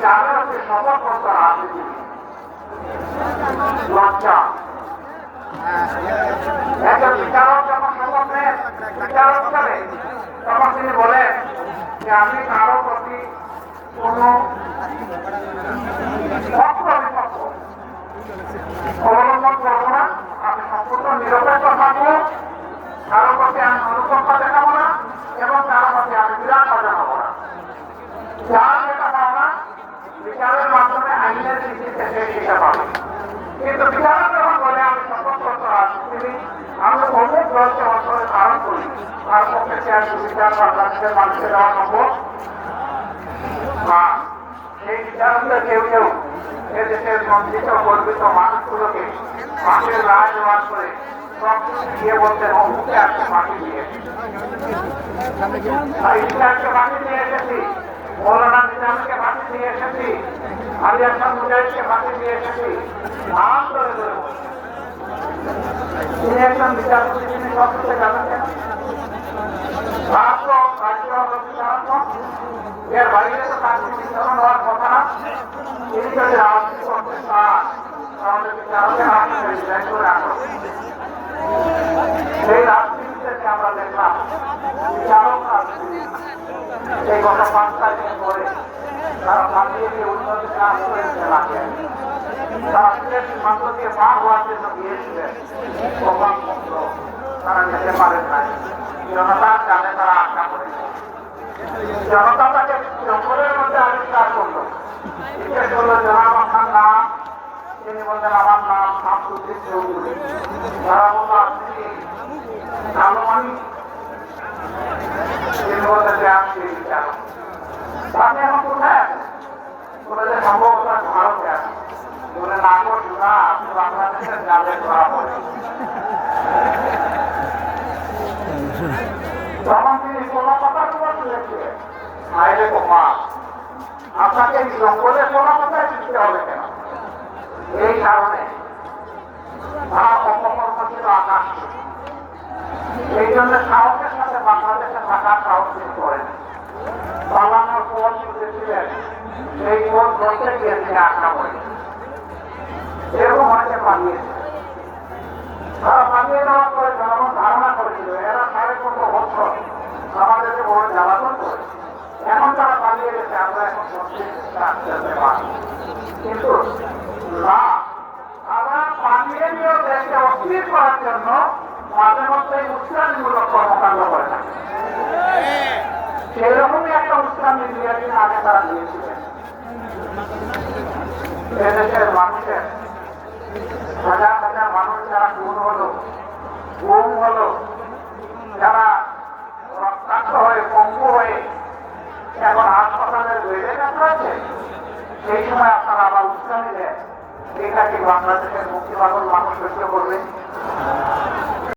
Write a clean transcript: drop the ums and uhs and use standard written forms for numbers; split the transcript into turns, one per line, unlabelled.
বিচারের হচ্ছে সর্বপ্রথম রাজনীতি লজ্জা। একজন বিচারক যখন শপথ নেন বিচারক হিসাবে, তখন তিনি বলেন যে আমি কারো প্রতি কোন পক্ষ বিপক্ষ অবলম্বন করবো না, আমি সম্পূর্ণ নিরপেক্ষ থাকবো, কারো প্রতি আমি অনুকম্পা দেখাবো না এবং কারো প্রতি আমি বিরাট জানাবো না। যার যেটা পাওনা বিচারের মাধ্যমে আইনের ভিত্তিতে সে শিক্ষা পাবে। কিন্তু বিচারক যখন বলে আমি শপথপত্র রাজনীতিবিদ, আমি অমুক দলকে অঞ্চলে ধারণ করি, তার পক্ষে সে আর সুবিচার বাংলাদেশের মানুষকে দেওয়া সম্ভব না। সেই বিচারকদের কেউ কেউ এদেশের বঞ্চিত গর্বিত মানুষগুলোকে মাঠের রায় দেওয়ার করে সব দিয়ে বলতেন অমুককে আজকে মাটি দিয়ে ইসলামকে মাটি দিয়ে এসেছি, মৌলানা নিজামকে মাটি দিয়ে এসেছি, আলী আহসান মুজাহিদকে মাটি দিয়ে এসেছি। নাম ধরে ধরে তিনি একজন বিচারপতি, তিনি সবকিছু জানেন কেন? এর বাইরে তো তার বিচারণ হওয়ার কথা না। তিনি যদি রাজনীতি করতে চান তাহলে বিচারকের হাতে রিজাইন করে আসুন। সেই রাজনীতিতে আমরা দেখলাম বিচারক রাজনীতি এই গত 5 দিন পরে তারা পালিয়ে গিয়ে উন্নতি কাজ করে দিতে লাগলেন। তারা সিলেট সীমান্ত দিয়ে পার হওয়ার জন্য গিয়েছিলেন, প্রমাণপত্র তারা যেতে পারেন নাই। জনতার জানে তারা আশা করেছে। জনতা তাকে জঙ্গলের মধ্যে আবিষ্কার করলো, জিজ্ঞেস করলো জনাব আপনার নাম? তিনি বললেন আমার নাম আব্দুল চৌধুরী। তারা বললো আপনি কালো মানি? তিনি বললেন যে আমি বিচারক। আপনি এখন কোথায় আছেন? বলে যে সম্ভবত ভারতে আছেন। বলে না করছি না, আপনি বাংলাদেশের জালে ধরা পড়ে। তখন তিনি কোনো কথা বলছিলেন আইলে কুমার, আপনাকে এই জঙ্গলে কোনো কথায় শিখতে হবে কেন? এই কারণে তারা অপকর্ম ছিল আকাশ। এই জন্য সাহসের সাথে বাংলাদেশে থাকার সাহস করেন। পালানোর পর ছিলেন সেই পথ ধরতে গিয়ে তিনি আশা করেন। এরকম অনেকে পালিয়েছে। তারা পালিয়ে যাওয়ার পরে জনগণ ধারণা করেছিল এরা 5.5 বছর আমাদেরকে বড় জ্বালাতন করে, এখন তারা পালিয়ে গেছে, আমরা এখন কিন্তু না, তারা পালিয়ে নিয়েও দেশকে অস্থির করার জন্য মাঝে মধ্যে উস্কানিমূলক কর্মকাণ্ড করে থাকে। সেরকমই একটা উস্কানি 2 দিন আগে তারা দিয়েছিলেন। এদেশের মানুষের হাজার হাজার মানুষ যারা খুন হলো, গুম হলো, যারা রক্তাক্ত হয়ে পঙ্গু হয়ে এখন হাসপাতালের বেডে কাছে, সেই সময় আপনারা আবার উস্কানি দেন। এটা কি বাংলাদেশের মুক্তিবাদন মানুষ সহ্য করবে?